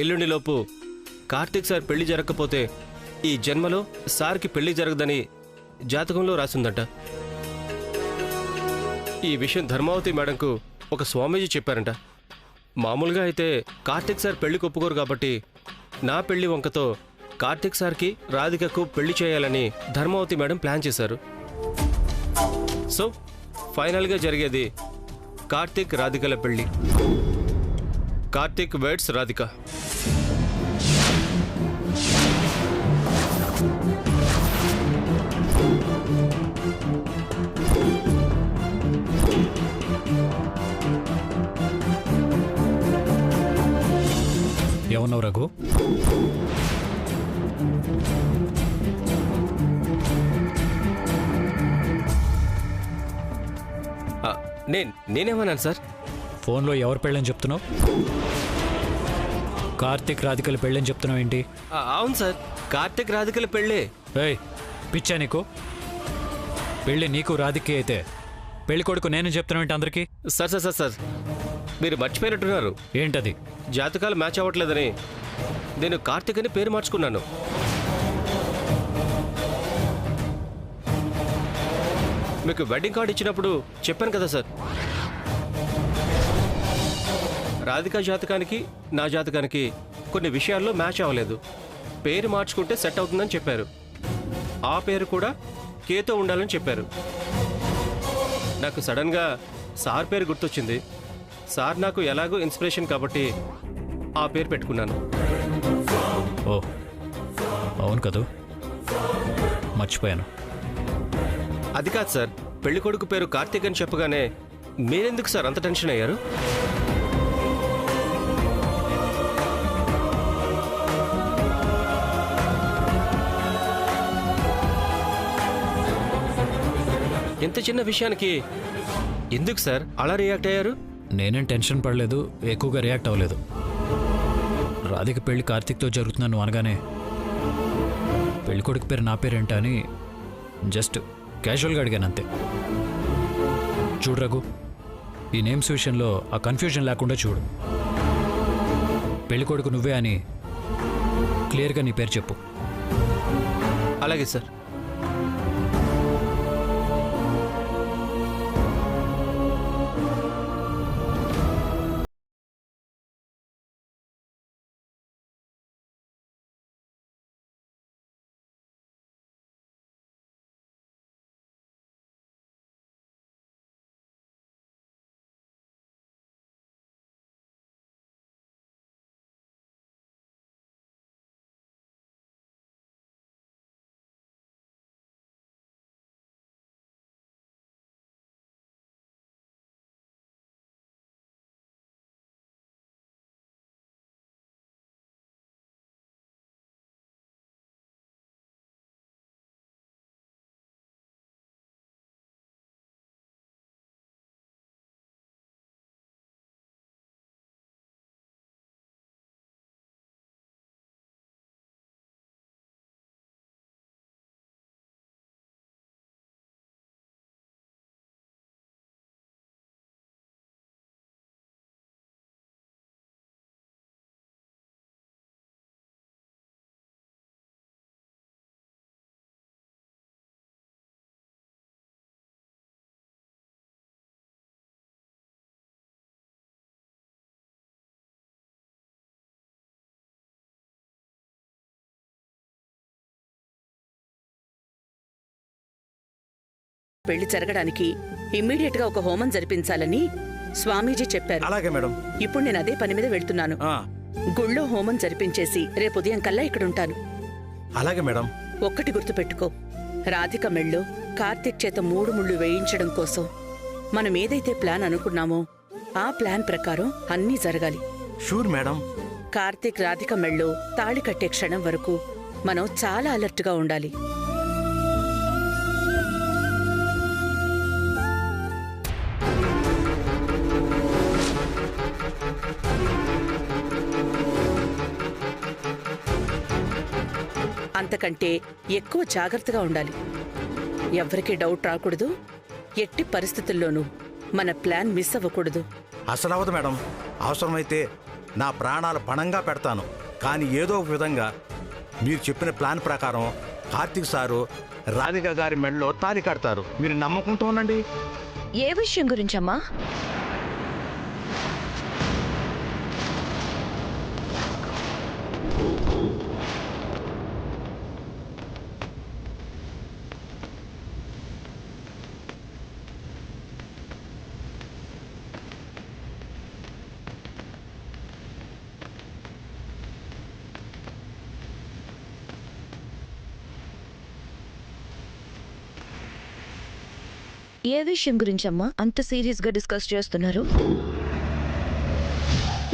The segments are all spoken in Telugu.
ఎల్లుండిలోపు కార్తీక్ సార్ పెళ్లి జరగకపోతే ఈ జన్మలో సార్కి పెళ్లి జరగదని జాతకంలో రాసిందట. ఈ విషయం ధర్మావతి మేడంకు ఒక స్వామీజీ చెప్పారంట. మామూలుగా అయితే కార్తీక్ సార్ పెళ్లికి ఒప్పుకోరు కాబట్టి నా పెళ్లి వంకతో కార్తీక్ సార్కి రాధికకు పెళ్లి చేయాలని ధర్మావతి మేడం ప్లాన్ చేశారు. సో ఫైనల్గా జరిగేది కార్తీక్ రాధికల పెళ్లి. కార్తీక్ వెడ్స్ రాధిక. ఏమన్నావు రఘు? నేనేమన్నాను సార్? ఫోన్లో ఎవరు పెళ్ళని చెప్తున్నావు? కార్తీక్ రాధికల పెళ్ళని చెప్తున్నావు ఏంటి? అవును సార్, కార్తీక్ రాధికల పెళ్ళే. ఏయ్, పిచ్చా నీకు? పెళ్ళి నీకు రాధికే అయితే పెళ్లి కొడుకు నేను చెప్తున్నావు ఏంటి అందరికీ? సార్ సార్ సార్ సార్ మీరు మర్చిపోయినట్టున్నారు. ఏంటది? జాతకాలు మ్యాచ్ అవ్వట్లేదని నేను కార్తీక్ అని పేరు మార్చుకున్నాను. మీకు వెడ్డింగ్ కార్డు ఇచ్చినప్పుడు చెప్పాను కదా సార్, రాధికా జాతకానికి నా జాతకానికి కొన్ని విషయాల్లో మ్యాచ్ అవ్వలేదు. పేరు మార్చుకుంటే సెట్ అవుతుందని చెప్పారు. ఆ పేరు కూడా కేతో ఉండాలని చెప్పారు. నాకు సడన్గా సార్ పేరు గుర్తొచ్చింది. సార్ నాకు ఎలాగో ఇన్స్పిరేషన్ కాబట్టి ఆ పేరు పెట్టుకున్నాను. ఓ అవును కదూ, మర్చిపోయాను. అది కాదు సార్, పెళ్లి కొడుకు పేరు కార్తీక్ అని చెప్పగానే మీరెందుకు సార్ అంత టెన్షన్ అయ్యారు? ఎంత చిన్న విషయానికి ఎందుకు సార్ అలా రియాక్ట్ అయ్యారు? నేనేం టెన్షన్ పడలేదు, ఎక్కువగా రియాక్ట్ అవ్వలేదు. రాధిక పెళ్లి కార్తీక్తో జరుగుతున్నాను అనగానే పెళ్లి కొడుకు పేరు నా పేరేంటా అని జస్ట్ క్యాజువల్గా అడిగాను అంతే. చూడు రఘు, ఈ నేమ్స్ విషయంలో ఆ కన్ఫ్యూజన్ లేకుండా చూడు. పెళ్లి కొడుకు నువ్వే అని క్లియర్గా నీ పేరు చెప్పు. అలాగే సార్. పెళ్లి జరగడానికి ఇమ్మీడియట్ గా ఒక హోమం జరిపించాలని స్వామీజీ చెప్పారు. అలాగే మేడం. ఇప్పుడు నేను అదే పని మీద వెళ్తున్నాను. గుళ్ళో హోమం జరిపించేసి రేపు ఉదయం కల్లా ఇక్కడుంటాను. అలాగే మేడం. ఒక్కటి గుర్తుపెట్టుకో, రాధిక మెళ్ళో కార్తీక్ చేత 3 ముళ్ళు వేయించడం కోసం మనం ఏదైతే ప్లాన్ అనుకున్నామో ఆ ప్లాన్ ప్రకారం అన్నీ జరగాలి. Sure madam. కార్తీక్ రాధిక మెళ్ళో తాళి కట్టే క్షణం వరకు మనం చాలా అలర్ట్ గా ఉండాలి. అంతకంటే ఎక్కువ జాగ్రత్తగా ఉండాలి. ఎవ్వరికీ డౌట్ రాకూడదు. ఎట్టి పరిస్థితుల్లోనూ మన ప్లాన్ మిస్ అవ్వకూడదు. అసలు అవ్వదు మేడం. అవసరమైతే నా ప్రాణాలు పణంగా పెడతాను. కానీ ఏదో ఒక విధంగా మీరు చెప్పిన ప్లాన్ ప్రకారం కార్తీక్ సారు రాధిక గారి మెడలో తాళి కడతారు. మీరు నమ్మకంతో ఉండండి. ఏ విషయం గురించమ్మా? ఏ విషయం గురించమ్మా అంత సీరియస్గా డిస్కస్ చేస్తున్నారు?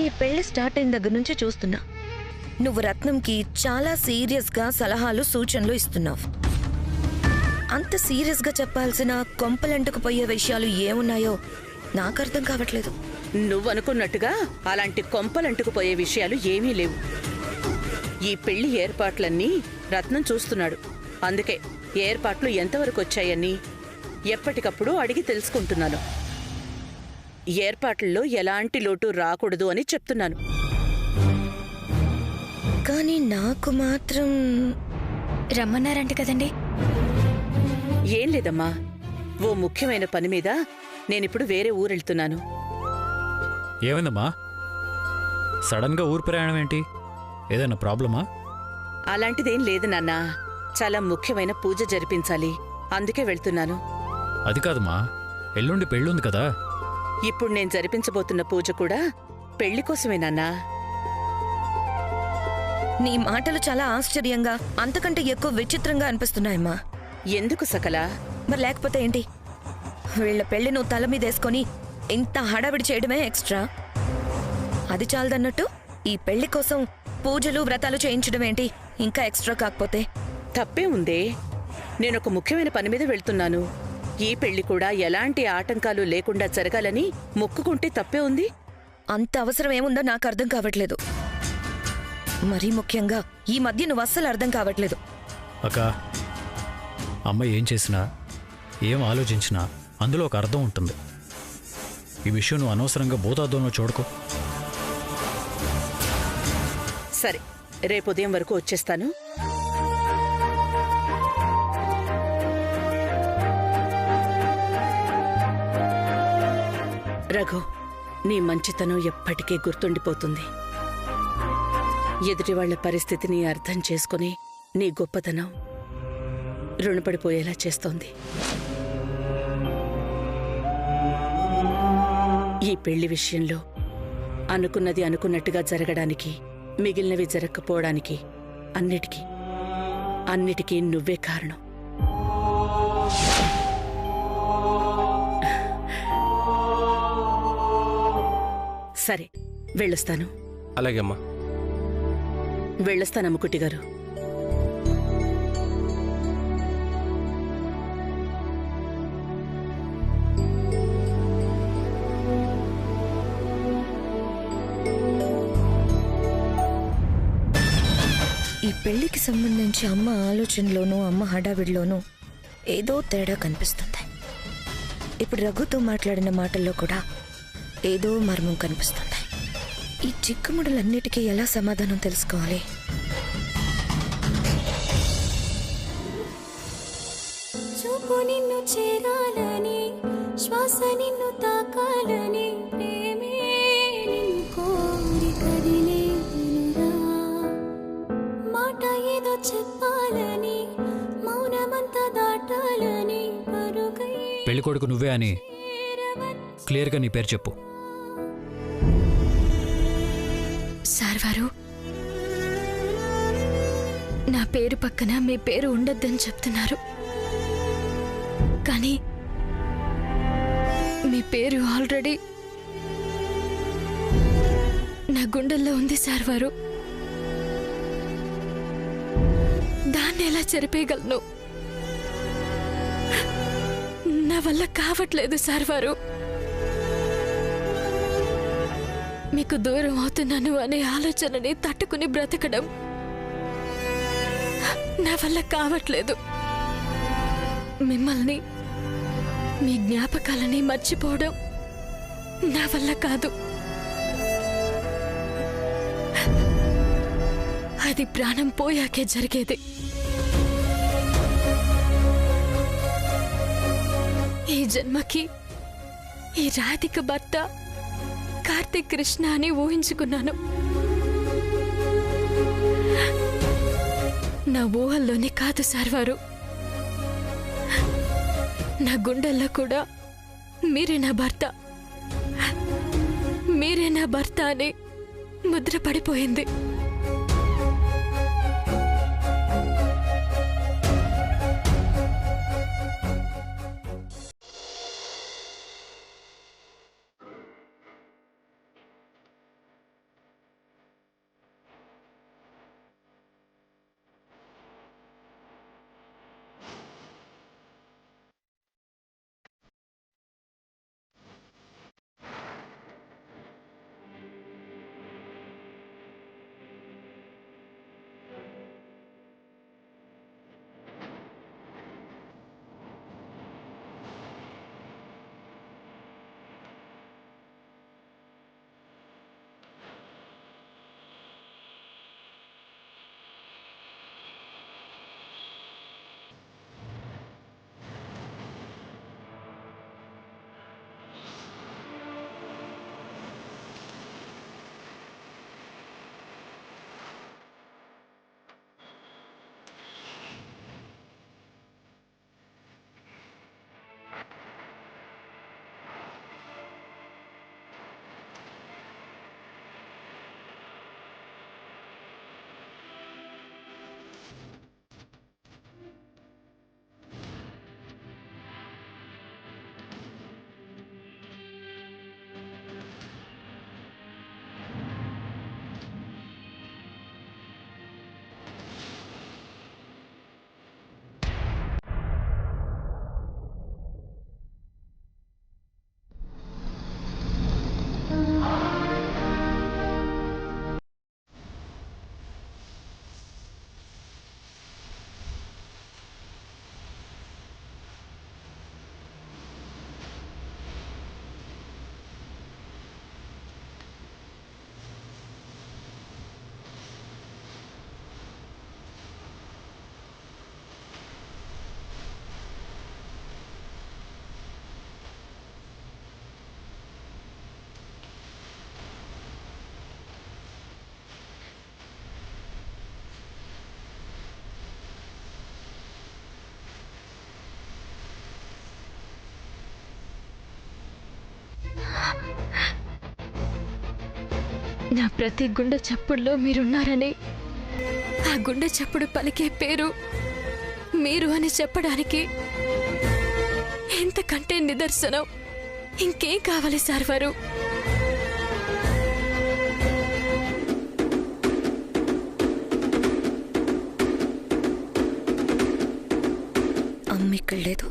ఈ పెళ్లి స్టార్ట్ అయిన దగ్గర నుంచి చూస్తున్నా నువ్వు రత్నంకి చాలా సీరియస్గా సలహాలు సూచనలు ఇస్తున్నావు. అంత సీరియస్గా చెప్పాల్సిన కొంపలంటుకుపోయే విషయాలు ఏమున్నాయో నాకు అర్థం కావట్లేదు. నువ్వనుకున్నట్టుగా అలాంటి కొంపలంటుకుపోయే విషయాలు ఏమీ లేవు. ఈ పెళ్లి ఏర్పాట్లన్నీ రత్నం చూస్తున్నాడు. అందుకే ఏర్పాట్లు ఎంతవరకు వచ్చాయని ఎప్పటికప్పుడు అడిగి తెలుసుకుంటున్నాను. ఏర్పాట్లలో ఎలాంటి లోటు రాకూడదు అని చెప్తున్నాను. కానీ నాకు మాత్రం రమ్మన్నారంట కదండి. ఏం లేదమ్మా, ఓ ముఖ్యమైన పని మీద నేనిప్పుడు వేరే ఊరెళ్తున్నాను. ఏమైందమ్మా? సడన్గా ఊరు ప్రయాణం ఏంటి? ఏదైనా ప్రాబ్లమా? అలాంటిదేం లేదు నాన్నా. చాలా ముఖ్యమైన పూజ జరిపించాలి, అందుకే వెళ్తున్నాను. అది కాదమ్మా, ఎల్లుండి పెళ్ళుంది కదా. ఇప్పుడు నేను జరిపించబోతున్న పూజ కూడా పెళ్లి కోసమే నాన్నా. నీ మాటలు చాలా ఆశ్చర్యంగా, అంతకంటే ఎక్కువ విచిత్రంగా అనిపిస్తున్నాయమ్మా. ఎందుకు సకలా? మరి లేకపోతే ఏంటి? వీళ్ళ పెళ్లి నువ్వు తల మీదేసుకొని ఇంత హడావిడి చేయడమే ఎక్స్ట్రా. అది చాలదన్నట్టు ఈ పెళ్లి కోసం పూజలు వ్రతాలు చేయించడం ఏంటి ఇంకా ఎక్స్ట్రా కాకపోతే? తప్పే ఉందే. నేనొక ముఖ్యమైన పని మీద వెళ్తున్నాను. ఈ పెళ్లి కూడా ఎలాంటి ఆటంకాలు లేకుండా జరగాలని మొక్కుకుంటే తప్పే ఉంది. అంత అవసరం ఏముందో నాకు అర్థం కావట్లేదు. మరీ ముఖ్యంగా ఈ మధ్య నువ్వు అస్సలు అర్థం కావట్లేదు. అక్క, అమ్మ ఏం చేసినా ఏం ఆలోచించినా అందులో ఒక అర్థం ఉంటుంది. ఈ విషయం నువ్వు అనవసరంగా భూతార్థంలో చూడకు. సరే, రేపు ఉదయం వరకు వచ్చేస్తాను. రఘు, నీ మంచితనం ఎప్పటికీ గుర్తుండిపోతుంది. ఎదుటి వాళ్ల పరిస్థితిని అర్థం చేసుకుని నీ గొప్పతనం రుణపడిపోయేలా చేస్తోంది. ఈ పెళ్లి విషయంలో అనుకున్నది అనుకున్నట్టుగా జరగడానికి, మిగిలినవి జరగకపోవడానికి అన్నిటికీ నువ్వే కారణం. సరే, వెళ్ళొస్తాను. అలాగే అమ్మా. వెళ్ళొస్తాను అమ్ముకుట్టి గారు. ఈ పెళ్లికి సంబంధించి అమ్మ ఆలోచనలోనూ అమ్మ హడావిడిలోనూ ఏదో తేడా కనిపిస్తుంది. ఇప్పుడు రఘుతో మాట్లాడిన మాటల్లో కూడా ఏదో మర్మం కనిపిస్తుంది. ఈ చిక్కుముడులన్నిటికీ ఎలా సమాధానం తెలుసుకోవాలి? చూపు నిన్ను చేరాలని, శ్వాస నిన్ను తాకాలని, ప్రేమే నిన్ను కోరి కదిలేనురా. మాట ఏదో చెప్పాలని, మౌనమంతా దాటాలని పరుగై పెళ్ళికొడుకు నువ్వే అని క్లియర్గా నీ పేరు చెప్పు. సార్ వారు, నా పేరు పక్కన మీ పేరు ఉండొద్దని చెప్తున్నారు. కానీ మీ పేరు ఆల్రెడీ నా గుండెల్లో ఉంది సార్ వారు. దాన్ని ఎలా చెరిపేయగలను? నా వల్ల కావట్లేదు సార్ వారు. మీకు దూరం అవుతున్నాను అనే ఆలోచనని తట్టుకుని బ్రతకడం నా వల్ల కావట్లేదు. మిమ్మల్ని, మీ జ్ఞాపకాలని మర్చిపోవడం నా వల్ల కాదు. అది ప్రాణం పోయాకే జరిగేది. ఈ జన్మకి ఈ రాధిక భర్త కార్తిక్ కృష్ణ అని ఊహించుకున్నాను. నా ఊహల్లోనే కాదు సార్ వారు, నా గుండెల్లో కూడా మీరే నా భర్త, మీరే నా భర్త అని ముద్ర పడిపోయింది. నా ప్రతి గుండె చప్పుడులో మీరున్నారని, ఆ గుండె చప్పుడు పలికే పేరు మీరు అని చెప్పడానికి ఎంతకంటే నిదర్శనం ఇంకేం కావాలి సార్ వారు? అమ్మ ఇక్కడ లేదు.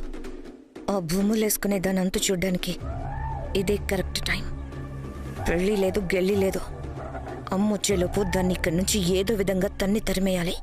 ఆ భూములు వేసుకునే దాని అంతు చూడ్డానికి ఇదే కరెక్ట్ టైం. పెళ్ళి లేదు, గెళ్ళి లేదు. అమ్మ వచ్చేలోపు దాన్ని ఇక్కడి నుంచి ఏదో విధంగా తన్ని తరిమేయాలి.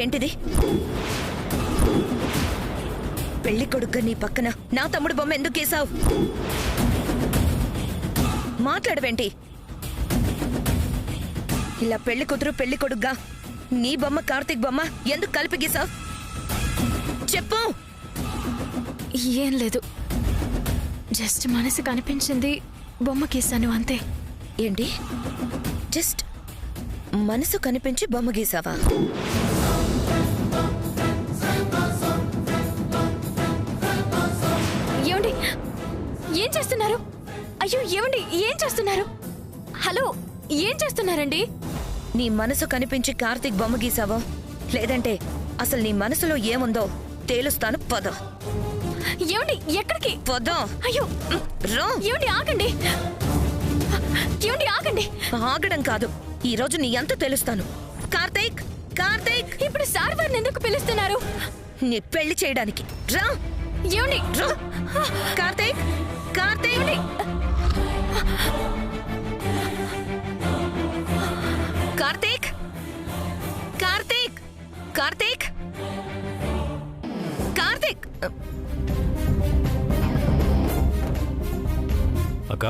ఏంటిది? పెళ్లి కొడుగ్గా నీ పక్కన నా తమ్ముడు బొమ్మ ఎందుకు గీసావు? మాట్లాడవేంటి? ఇలా పెళ్లి కూతురు పెళ్లి కొడుగ్గా నీ బొమ్మ కార్తీక్ బొమ్మ ఎందుకు కలిపి గీసావు? చెప్పు. ఏం లేదు, జస్ట్ మనసు కనిపించింది బొమ్మ గీసాను అంతే. ఏంటి? జస్ట్ మనసు కనిపించి బొమ్మ గీసావా? ఏమండి, ఏం చేస్తున్నారు? అయ్యో ఏమండి, ఏం చేస్తున్నారు? హలో, ఏం చేస్తున్నారండి? నీ మనసు కనిపించి కార్తీక్ బొమ్మ గీసావో లేదంటే అసలు నీ మనసులో ఏముందో తేలుస్తాను. పద. ఏమండి ఎక్కడికి? వద్దా? అయ్యో రా. ఏమండి ఆగండి, ఏమండి ఆగండి. ఆగడం కాదు, ఈ రోజు నీ అంత తెలుస్తాను. కార్తీక్, కార్తీక్, ఇప్పుడు సార్ వారిని ఎందుకు పిలుస్తున్నారు? నీ పెళ్లి చేయడానికి. రా. ఏమండి రా. కార్తీక్, కార్తీక్, కార్తీక్, కార్తీక్, కార్తీక్, కార్తీక్. అక్క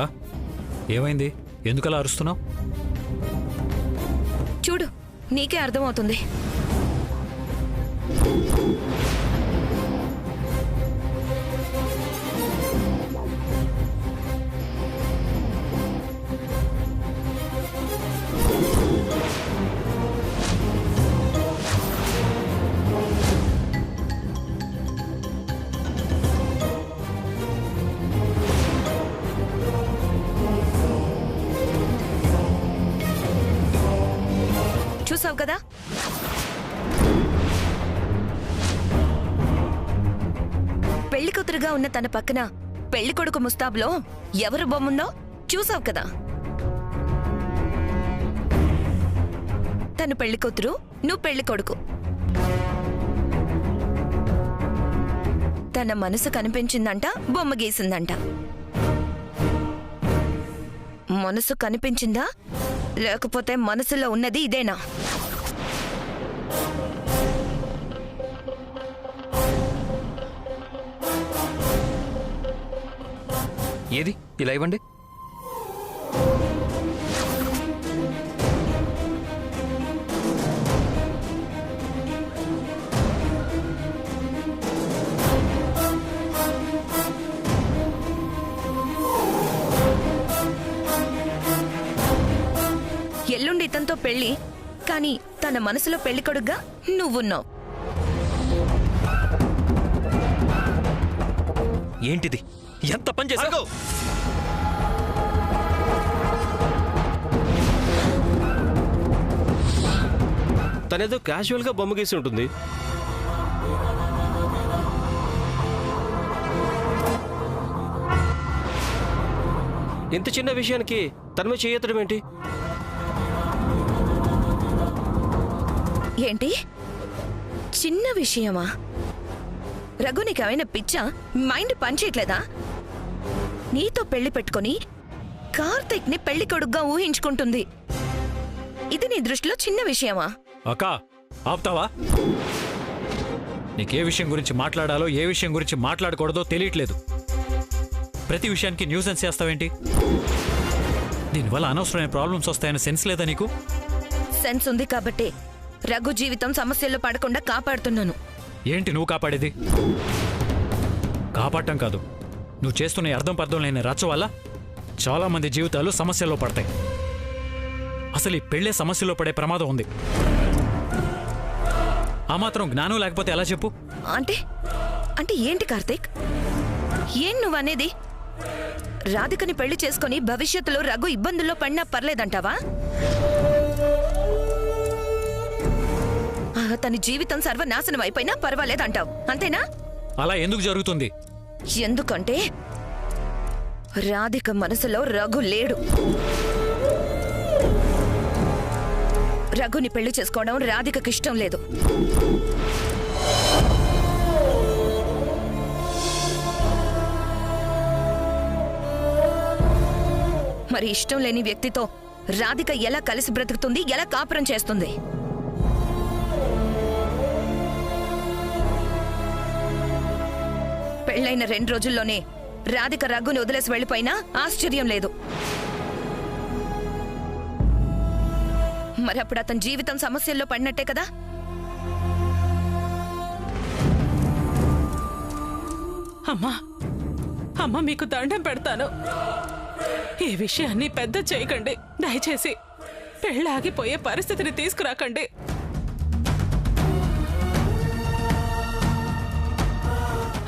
ఏమైంది? ఎందుకలా అరుస్తున్నావు? చూడు, నీకే అర్థమవుతుంది. చూసావు కదా, పెళ్లి కూతురుగా ఉన్న తన పక్కన పెళ్లి కొడుకు ముస్తాబ్లో ఎవరు బొమ్ముందో చూసావు కదా. తను పెళ్లి కూతురు, నువ్వు పెళ్లి కొడుకు. తన మనసు కనిపించిందంట, బొమ్మ గీసిందంట. మనసు కనిపించిందా లేకపోతే మనసులో ఉన్నది ఇదేనా? ఏది ఇలా ఇవ్వండి. ఎల్లుండి ఇతనితో పెళ్లి, కానీ తన మనసులో పెళ్లి కొడుగ్గా నువ్వున్నావు. ఏంటిది? ఎంత పని చేశావు? తనేదో క్యాజువల్గా బొమ్మ గీసి ఉంటుంది. ఇంత చిన్న విషయానికి తన మీద చేయతడం ఏంటి? ఏంటి చిన్న విషయమా? రఘు నీకేమైనా పిచ్చా? మైండ్ పనిచేయట్లేదా? నీతో పెళ్లి పెట్టుకుని కార్తీక్ ని పెళ్లి కొడుగ్గా ఊహించుకుంటుంది. ఇది నీ దృష్టిలో చిన్న విషయమా? అక్క ఆపుతావా? నీకే విషయం గురించి మాట్లాడాలో ఏ విషయం గురించి మాట్లాడకూడదో తెలియట్లేదు. ప్రతి విషయానికి న్యూసెన్స్ చేస్తావేంటి? దీనివల్ల అనవసరమైన ప్రాబ్లమ్స్ వస్తాయని సెన్స్ లేదా నీకు? సెన్స్ ఉంది కాబట్టి రఘు జీవితం సమస్యల్లో పడకుండా కాపాడుతున్నాను. ఏంటి నువ్వు కాపాడేది? కాపాడటం కాదు, నువ్వు చేస్తున్న అర్థం పర్థం లేని రచ్చ వల్ల చాలా మంది జీవితాలు సమస్యల్లో పడతాయి. అసలు ఈ పెళ్లే సమస్యలో పడే ప్రమాదం ఉంది. ఆ మాత్రం జ్ఞానం లేకపోతే ఎలా చెప్పు? అంటే అంటే ఏంటి కార్తీక్? ఏం నువ్వనేది? రాధికని పెళ్లి చేసుకుని భవిష్యత్తులో రఘు ఇబ్బందుల్లో పడినా పర్లేదంటావా? తన జీవితం సర్వనాశనం అయిపోయినా పర్వాలేదంటావు, అంతేనా? అలా ఎందుకు జరుగుతుంది? ఎందుకంటే రాధిక మనసులో రఘు లేడు. రఘుని పెళ్లి చేసుకోవడం రాధికకి ఇష్టం లేదు. మరి ఇష్టం లేని వ్యక్తితో రాధిక ఎలా కలిసి బ్రతుకుతుంది, ఎలా కాపురం చేస్తుంది? పెళ్లైన 2 రోజుల్లోనే రాధిక రఘుని వదిలేసి వెళ్ళిపోయినా ఆశ్చర్యం లేదు. మరి అప్పుడు అతని జీవితం సమస్యల్లో పడినట్టే కదా? అమ్మా అమ్మ, మీకు దండం పెడతాను. ఈ విషయాన్ని పెద్ద చేయకండి దయచేసి. పెళ్ళాగిపోయే పరిస్థితిని తీసుకురాకండి.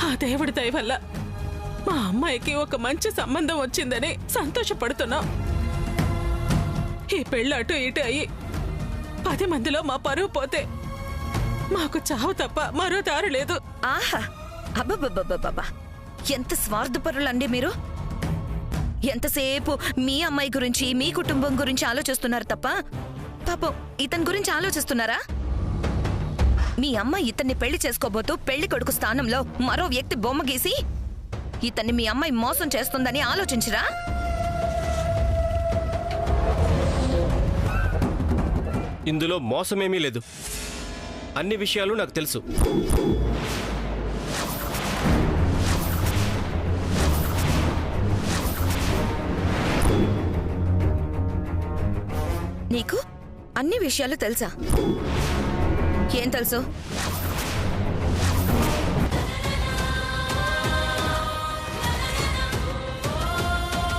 ఆ దేవుడి దయ వల్ల మా అమ్మాయికి ఒక మంచి సంబంధం వచ్చిందని సంతోషపడుతున్నాం. ఈ పెళ్ళి అటు ఇటు అయ్యి 10 మందిలో మా పరువు పోతే మాకు చావు తప్ప మరో దారి లేదు. ఆహా, అబ్బబ్బబ్బబ్బబ్బా, ఎంత స్వార్థపరులండి మీరు. ఎంతసేపు మీ అమ్మాయి గురించి మీ కుటుంబం గురించి ఆలోచిస్తున్నారు తప్ప పాపం ఇతని గురించి ఆలోచిస్తున్నారా? మీ అమ్మాయి ఇతన్ని పెళ్లి చేసుకోబోతూ పెళ్లి కొడుకు స్థానంలో మరో వ్యక్తి బొమ్మ గీసి ఇతన్ని మీ అమ్మాయి మోసం చేస్తుందని ఆలోచించరా? ఇందులో మోసమేమీ లేదు. అన్ని విషయాలు నాకు తెలుసు. నీకు అన్ని విషయాలు తెలుసా? ఏం తెలుసు?